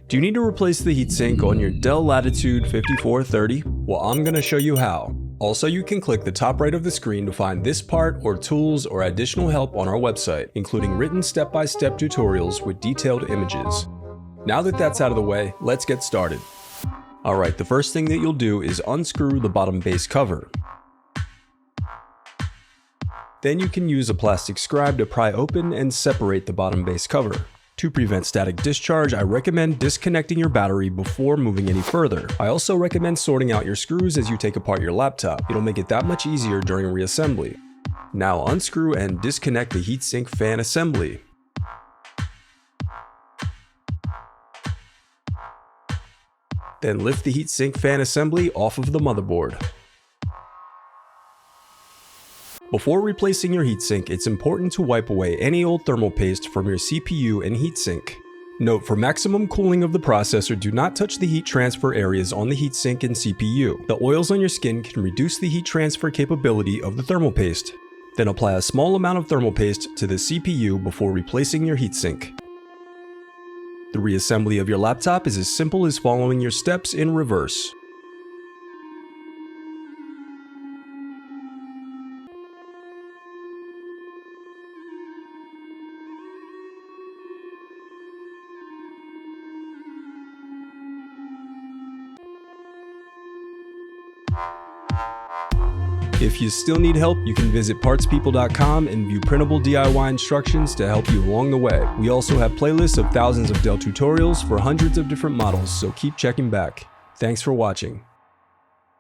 Do you need to replace the heatsink on your Dell Latitude 5430? Well, I'm going to show you how. Also, you can click the top right of the screen to find this part or tools or additional help on our website, including written step-by-step tutorials with detailed images. Now that that's out of the way, let's get started. Alright, the first thing that you'll do is unscrew the bottom base cover. Then you can use a plastic scribe to pry open and separate the bottom base cover. To prevent static discharge, I recommend disconnecting your battery before moving any further. I also recommend sorting out your screws as you take apart your laptop. It'll make it that much easier during reassembly. Now unscrew and disconnect the heatsink fan assembly. Then lift the heatsink fan assembly off of the motherboard. Before replacing your heatsink, it's important to wipe away any old thermal paste from your CPU and heatsink. Note, for maximum cooling of the processor, do not touch the heat transfer areas on the heatsink and CPU. The oils on your skin can reduce the heat transfer capability of the thermal paste. Then apply a small amount of thermal paste to the CPU before replacing your heatsink. The reassembly of your laptop is as simple as following your steps in reverse. If you still need help, you can visit partspeople.com and view printable DIY instructions to help you along the way. We also have playlists of thousands of Dell tutorials for hundreds of different models, so keep checking back. Thanks for watching.